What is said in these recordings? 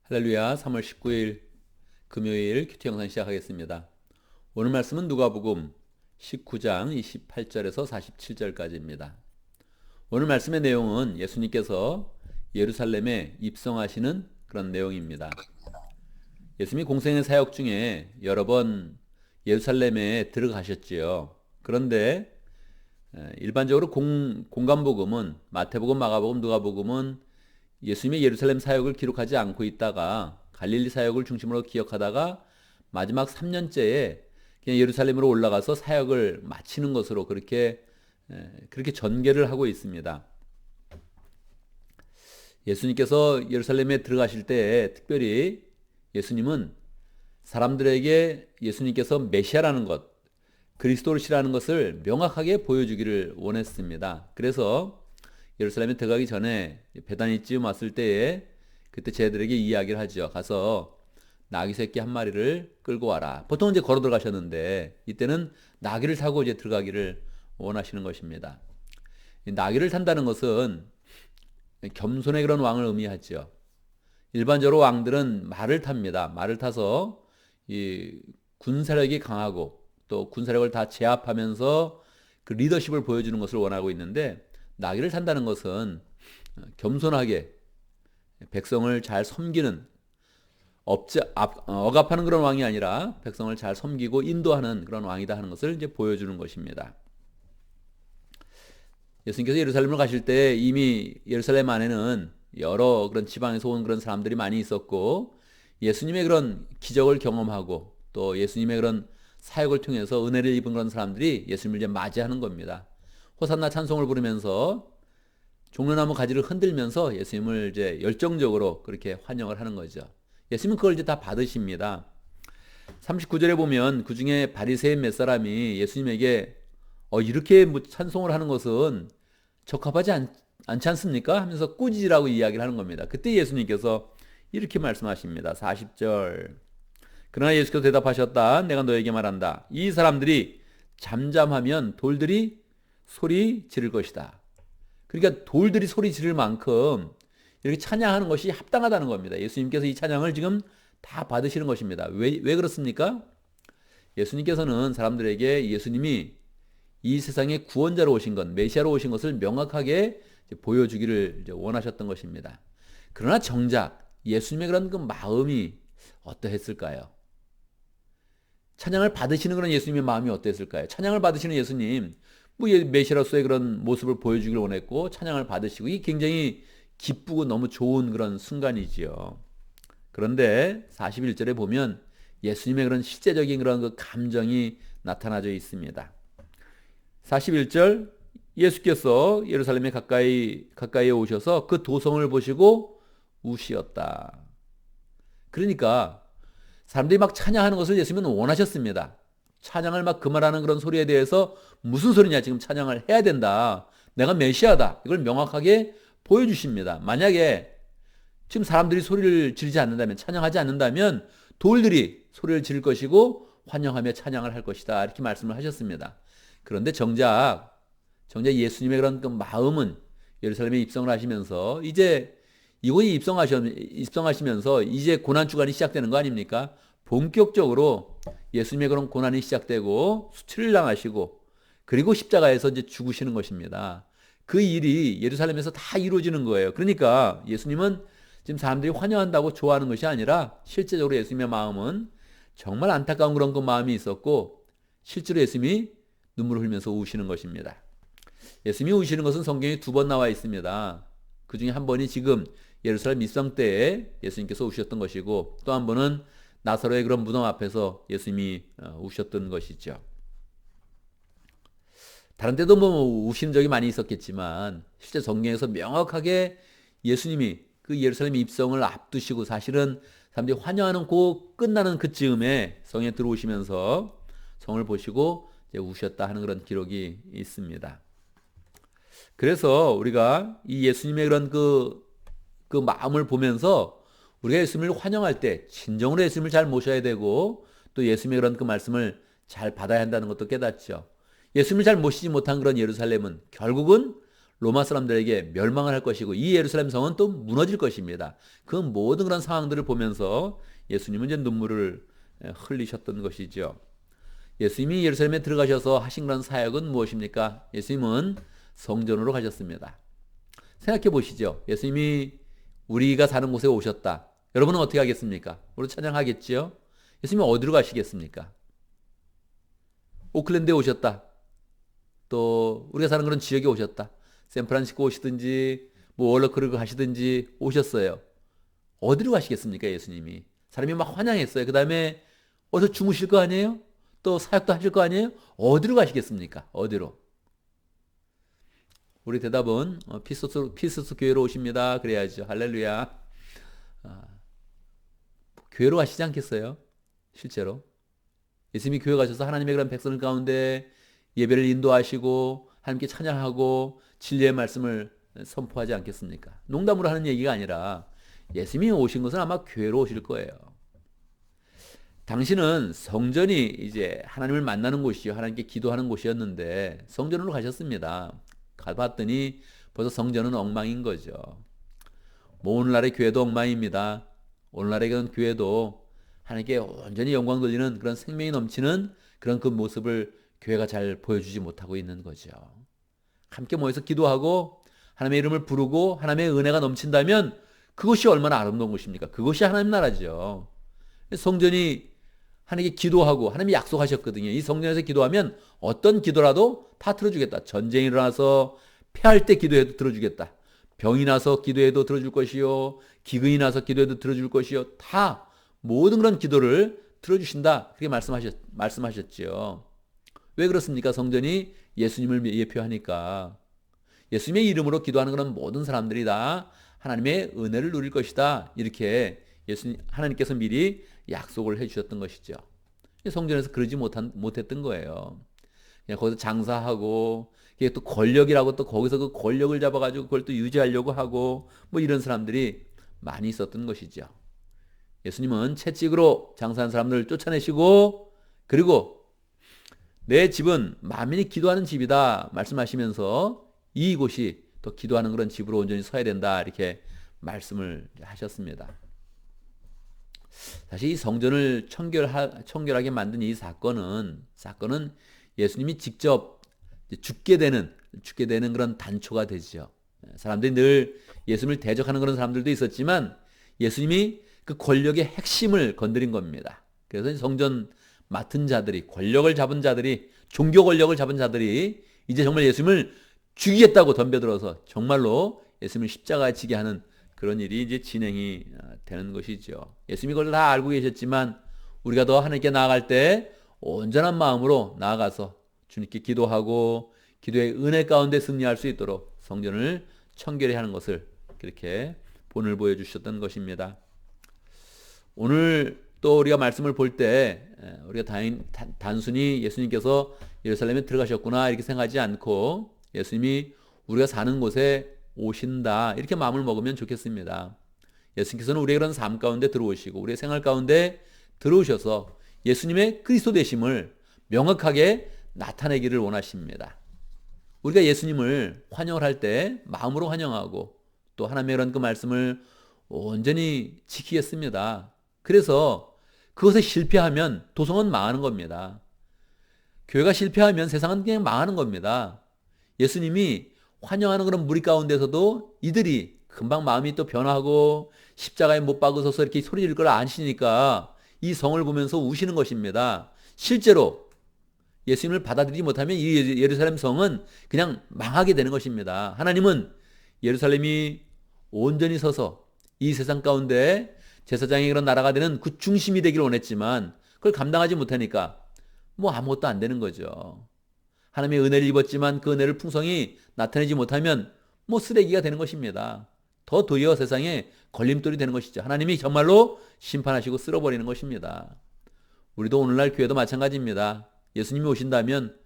할렐루야. 3월 19일 금요일 큐티 영상 시작하겠습니다. 오늘 말씀은 누가복음 19장 28절에서 47절까지입니다. 오늘 말씀의 내용은 예수님께서 예루살렘에 입성하시는 그런 내용입니다. 예수님이 공생의 사역 중에 여러 번 예루살렘에 들어가셨지요. 그런데 일반적으로 공간복음은 마태복음, 마가복음, 누가복음은 예수님의 예루살렘 사역을 기록하지 않고 있다가 갈릴리 사역을 중심으로 기억하다가 마지막 3년째에 그냥 예루살렘으로 올라가서 사역을 마치는 것으로 그렇게 전개를 하고 있습니다. 예수님께서 예루살렘에 들어가실 때 특별히 예수님은 사람들에게 예수님께서 메시아라는 것, 그리스도시라는 것을 명확하게 보여주기를 원했습니다. 그래서 예루살렘에 들어가기 전에 베다니쯤 왔을 때에 그때 쟤들에게 이야기를 하죠. 가서 나귀 새끼 한 마리를 끌고 와라. 보통 이제 걸어 들어가셨는데 이때는 나귀를 타고 이제 들어가기를 원하시는 것입니다. 나귀를 탄다는 것은 겸손의 그런 왕을 의미하죠. 일반적으로 왕들은 말을 탑니다. 말을 타서 이 군사력이 강하고 또 군사력을 다 제압하면서 그 리더십을 보여주는 것을 원하고 있는데 나귀를 탄다는 것은 겸손하게 백성을 잘 섬기는 억압하는 그런 왕이 아니라 백성을 잘 섬기고 인도하는 그런 왕이다 하는 것을 이제 보여주는 것입니다. 예수님께서 예루살렘을 가실 때 이미 예루살렘 안에는 여러 그런 지방에서 온 그런 사람들이 많이 있었고 예수님의 그런 기적을 경험하고 또 예수님의 그런 사역을 통해서 은혜를 입은 그런 사람들이 예수님을 이제 맞이하는 겁니다. 호산나 찬송을 부르면서 종려나무 가지를 흔들면서 예수님을 이제 열정적으로 그렇게 환영을 하는 거죠. 예수님은 그걸 이제 다 받으십니다. 39절에 보면 그 중에 바리새인 몇 사람이 예수님에게 이렇게 찬송을 하는 것은 적합하지 않지 않습니까? 하면서 꾸짖으라고 이야기를 하는 겁니다. 그때 예수님께서 이렇게 말씀하십니다. 40절. 그러나 예수께서 대답하셨다. 내가 너에게 말한다. 이 사람들이 잠잠하면 돌들이 소리 지를 것이다. 그러니까 돌들이 소리 지를 만큼 이렇게 찬양하는 것이 합당하다는 겁니다. 예수님께서 이 찬양을 지금 다 받으시는 것입니다. 왜 그렇습니까? 예수님께서는 사람들에게 예수님이 이 세상에 구원자로 오신 것, 메시아로 오신 것을 명확하게 보여주기를 원하셨던 것입니다. 그러나 정작 예수님의 그런 그 마음이 어떠했을까요? 찬양을 받으시는 그런 예수님의 마음이 어땠을까요? 찬양을 받으시는 예수님, 메시아로서의 그런 모습을 보여주기를 원했고 찬양을 받으시고 이게 굉장히 기쁘고 너무 좋은 그런 순간이지요. 그런데 41절에 보면 예수님의 그런 실제적인 그런 그 감정이 나타나져 있습니다. 41절 예수께서 예루살렘에 가까이에 오셔서 그 도성을 보시고 우시었다. 그러니까 사람들이 막 찬양하는 것을 예수님은 원하셨습니다. 찬양을 막 그만하는 그런 소리에 대해서 무슨 소리냐, 지금 찬양을 해야 된다, 내가 메시아다, 이걸 명확하게 보여주십니다. 만약에 지금 사람들이 소리를 지르지 않는다면, 찬양하지 않는다면 돌들이 소리를 지를 것이고 환영하며 찬양을 할 것이다, 이렇게 말씀을 하셨습니다. 그런데 정작 예수님의 그런 그 마음은 예루살렘에 입성을 하시면서 이제 이곳에 입성하시면서 이제 고난주간이 시작되는 거 아닙니까? 본격적으로 예수님의 그런 고난이 시작되고 수치를 당하시고 그리고 십자가에서 이제 죽으시는 것입니다. 그 일이 예루살렘에서 다 이루어지는 거예요. 그러니까 예수님은 지금 사람들이 환영한다고 좋아하는 것이 아니라 실제적으로 예수님의 마음은 정말 안타까운 그런 그 마음이 있었고 실제로 예수님이 눈물을 흘리면서 우시는 것입니다. 예수님이 우시는 것은 성경에 2번 나와 있습니다. 그 중에 한 번이 지금 예루살렘 입성 때에 예수님께서 우셨던 것이고 또 한 번은 나사로의 그런 무덤 앞에서 예수님이 우셨던 것이죠. 다른 때도 우시는 적이 많이 있었겠지만 실제 성경에서 명확하게 예수님이 그 예루살렘 입성을 앞두시고 사실은 사람들이 환영하는 끝나는 그쯤에 성에 들어오시면서 성을 보시고 이제 우셨다 하는 그런 기록이 있습니다. 그래서 우리가 이 예수님의 그런 그 마음을 보면서 우리가 예수님을 환영할 때 진정으로 예수님을 잘 모셔야 되고 또 예수님의 그런 그 말씀을 잘 받아야 한다는 것도 깨닫죠. 예수님을 잘 모시지 못한 그런 예루살렘은 결국은 로마 사람들에게 멸망을 할 것이고 이 예루살렘 성은 또 무너질 것입니다. 그 모든 그런 상황들을 보면서 예수님은 이제 눈물을 흘리셨던 것이죠. 예수님이 예루살렘에 들어가셔서 하신 그런 사역은 무엇입니까? 예수님은 성전으로 가셨습니다. 생각해 보시죠. 예수님이 우리가 사는 곳에 오셨다. 여러분은 어떻게 하겠습니까? 우리 찬양하겠지요? 예수님이 어디로 가시겠습니까? 오클랜드에 오셨다. 또 우리가 사는 그런 지역에 오셨다. 샌프란시스코 오시든지 뭐 월러크를 가시든지 오셨어요. 어디로 가시겠습니까? 예수님이. 사람이 막 환영했어요. 그 다음에 어디서 주무실 거 아니에요? 또 사역도 하실 거 아니에요? 어디로 가시겠습니까? 어디로? 우리 대답은 피스토스 교회로 오십니다. 그래야죠. 할렐루야. 교회로 가시지 않겠어요? 실제로. 예수님이 교회 가셔서 하나님의 그런 백성들 가운데 예배를 인도하시고 하나님께 찬양하고 진리의 말씀을 선포하지 않겠습니까? 농담으로 하는 얘기가 아니라 예수님이 오신 것은 아마 교회로 오실 거예요. 당신은 성전이 이제 하나님을 만나는 곳이요, 하나님께 기도하는 곳이었는데 성전으로 가셨습니다. 가봤더니 벌써 성전은 엉망인 거죠. 뭐 오늘날의 교회도 엉망입니다. 오늘날의 그런 교회도 하나님께 온전히 영광 돌리는 그런 생명이 넘치는 그런 그 모습을 교회가 잘 보여주지 못하고 있는 거죠. 함께 모여서 기도하고 하나님의 이름을 부르고 하나님의 은혜가 넘친다면 그것이 얼마나 아름다운 것입니까? 그것이 하나님 나라죠. 성전이 하나님께 기도하고 하나님이 약속하셨거든요. 이 성전에서 기도하면 어떤 기도라도 다 들어주겠다. 전쟁이 일어나서 패할 때 기도해도 들어주겠다. 병이 나서 기도해도 들어줄 것이요, 기근이 나서 기도해도 들어줄 것이요, 다 모든 그런 기도를 들어주신다. 그렇게 말씀하셨죠. 왜 그렇습니까? 성전이 예수님을 예표하니까. 예수님의 이름으로 기도하는 그런 모든 사람들이 다 하나님의 은혜를 누릴 것이다. 이렇게 하나님께서 미리 약속을 해주셨던 것이죠. 성전에서 그러지 못했던 거예요. 그냥 거기서 장사하고, 이게 또 권력이라고 또 거기서 그 권력을 잡아가지고 그걸 또 유지하려고 하고, 뭐 이런 사람들이 많이 있었던 것이죠. 예수님은 채찍으로 장사한 사람들을 쫓아내시고, 그리고 내 집은 만민이 기도하는 집이다 말씀하시면서 이곳이 또 기도하는 그런 집으로 온전히 서야 된다. 이렇게 말씀을 하셨습니다. 사실 이 성전을 청결하게 만든 이 사건은 예수님이 직접 죽게 되는 그런 단초가 되죠. 사람들이 늘 예수님을 대적하는 그런 사람들도 있었지만 예수님이 그 권력의 핵심을 건드린 겁니다. 그래서 성전 맡은 자들이, 권력을 잡은 자들이, 종교 권력을 잡은 자들이 이제 정말 예수님을 죽이겠다고 덤벼들어서 정말로 예수님을 십자가에 지게 하는 그런 일이 이제 진행이 되는 것이죠. 예수님이 그걸 다 알고 계셨지만 우리가 더 하나님께 나아갈 때 온전한 마음으로 나아가서 주님께 기도하고 기도의 은혜 가운데 승리할 수 있도록 성전을 청결히 하는 것을 그렇게 본을 보여주셨던 것입니다. 오늘 또 우리가 말씀을 볼 때 우리가 단순히 예수님께서 예루살렘에 들어가셨구나 이렇게 생각하지 않고 예수님이 우리가 사는 곳에 오신다 이렇게 마음을 먹으면 좋겠습니다. 예수님께서는 우리의 그런 삶 가운데 들어오시고 우리의 생활 가운데 들어오셔서 예수님의 그리스도 되심을 명확하게 나타내기를 원하십니다. 우리가 예수님을 환영을 할 때 마음으로 환영하고 또 하나님의 그런 그 말씀을 온전히 지키겠습니다. 그래서 그것에 실패하면 도성은 망하는 겁니다. 교회가 실패하면 세상은 그냥 망하는 겁니다. 예수님이 환영하는 그런 무리 가운데서도 이들이 금방 마음이 또 변하고 십자가에 못 박으셔서 이렇게 소리 지를 걸 아시니까 이 성을 보면서 우시는 것입니다. 실제로 예수님을 받아들이지 못하면 이 예루살렘 성은 그냥 망하게 되는 것입니다. 하나님은 예루살렘이 온전히 서서 이 세상 가운데 제사장의 그런 나라가 되는 그 중심이 되기를 원했지만 그걸 감당하지 못하니까 뭐 아무것도 안 되는 거죠. 하나님의 은혜를 입었지만 그 은혜를 풍성히 나타내지 못하면 뭐 쓰레기가 되는 것입니다. 더 도리어 세상에 걸림돌이 되는 것이죠. 하나님이 정말로 심판하시고 쓸어버리는 것입니다. 우리도 오늘날 교회도 마찬가지입니다. 예수님이 오신다면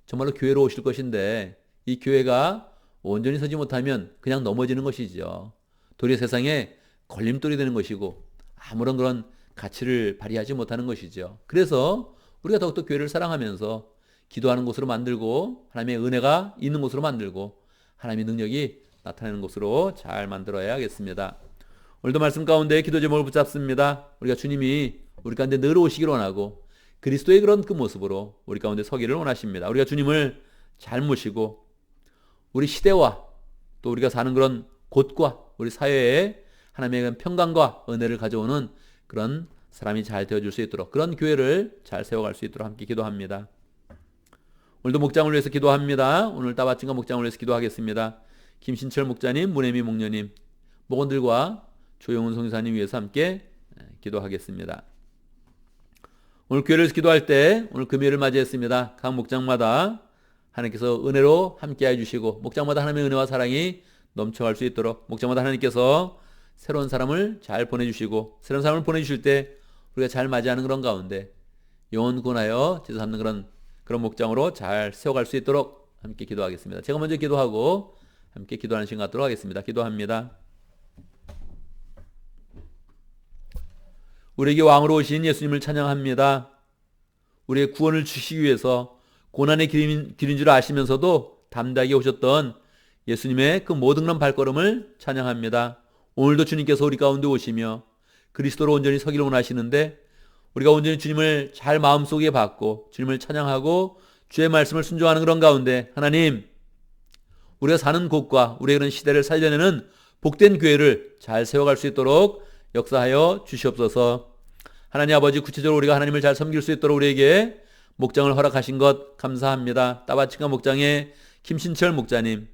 정말로 교회로 오실 것인데 이 교회가 온전히 서지 못하면 그냥 넘어지는 것이죠. 도리어 세상에 걸림돌이 되는 것이고 아무런 그런 가치를 발휘하지 못하는 것이죠. 그래서 우리가 더욱더 교회를 사랑하면서 기도하는 곳으로 만들고 하나님의 은혜가 있는 곳으로 만들고 하나님의 능력이 나타나는 곳으로 잘 만들어야겠습니다. 오늘도 말씀 가운데 기도 제목을 붙잡습니다. 우리가 주님이 우리 가운데 늘 오시기를 원하고 그리스도의 그런 그 모습으로 우리 가운데 서기를 원하십니다. 우리가 주님을 잘 모시고 우리 시대와 또 우리가 사는 그런 곳과 우리 사회에 하나님의 평강과 은혜를 가져오는 그런 사람이 잘 되어줄 수 있도록, 그런 교회를 잘 세워갈 수 있도록 함께 기도합니다. 오늘도 목장을 위해서 기도합니다. 오늘 따바친과 목장을 위해서 기도하겠습니다. 김신철 목자님, 문혜미 목녀님, 목원들과 조영훈 성사님 위해서 함께 기도하겠습니다. 오늘 교회를 기도할 때 오늘 금요일을 맞이했습니다. 각 목장마다 하나님께서 은혜로 함께 해주시고 목장마다 하나님의 은혜와 사랑이 넘쳐갈 수 있도록 목장마다 하나님께서 새로운 사람을 잘 보내주시고 새로운 사람을 보내주실 때 우리가 잘 맞이하는 그런 가운데 영혼 구원하여 제사 삼는 그런 목장으로 잘 세워갈 수 있도록 함께 기도하겠습니다. 제가 먼저 기도하고 함께 기도하는 시간 갖도록 하겠습니다. 기도합니다. 우리에게 왕으로 오신 예수님을 찬양합니다. 우리의 구원을 주시기 위해서 고난의 길인 줄 아시면서도 담대하게 오셨던 예수님의 그 모든 그런 발걸음을 찬양합니다. 오늘도 주님께서 우리 가운데 오시며 그리스도로 온전히 서기를 원하시는데 우리가 온전히 주님을 잘 마음속에 받고 주님을 찬양하고 주의 말씀을 순종하는 그런 가운데 하나님, 우리가 사는 곳과 우리의 그런 시대를 살려내는 복된 교회를 잘 세워갈 수 있도록 역사하여 주시옵소서. 하나님 아버지, 구체적으로 우리가 하나님을 잘 섬길 수 있도록 우리에게 목장을 허락하신 것 감사합니다. 따바친과 목장의 김신철 목자님,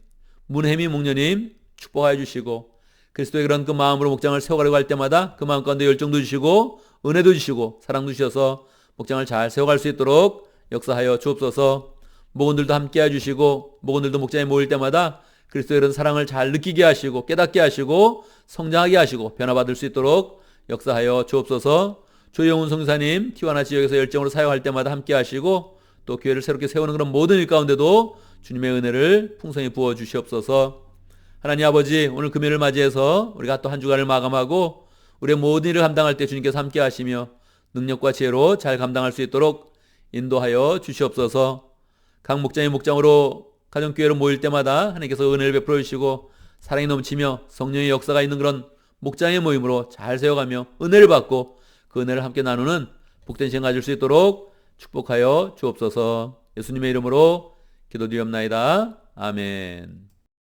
문혜미 목녀님 축복하여 주시고 그리스도의 그런 그 마음으로 목장을 세워가려고 할 때마다 그 마음 가운데 열정도 주시고 은혜도 주시고 사랑도 주셔서 목장을 잘 세워갈 수 있도록 역사하여 주옵소서. 목원들도 함께 해주시고 목원들도 목장에 모일 때마다 그리스도의 그런 사랑을 잘 느끼게 하시고 깨닫게 하시고 성장하게 하시고 변화받을 수 있도록 역사하여 주옵소서. 조영훈 성사님 티와나 지역에서 열정으로 사역할 때마다 함께 하시고 또 교회를 새롭게 세우는 그런 모든 일 가운데도 주님의 은혜를 풍성히 부어 주시옵소서. 하나님 아버지, 오늘 금요일을 맞이해서 우리가 또 한 주간을 마감하고 우리의 모든 일을 감당할 때 주님께서 함께 하시며 능력과 지혜로 잘 감당할 수 있도록 인도하여 주시옵소서. 각 목장이 목장으로 가정교회로 모일 때마다 하나님께서 은혜를 베풀어 주시고 사랑이 넘치며 성령의 역사가 있는 그런 목장의 모임으로 잘 세워가며 은혜를 받고 그 은혜를 함께 나누는 복된 시간 가질 수 있도록 축복하여 주옵소서. 예수님의 이름으로 기도드리옵나이다. 아멘.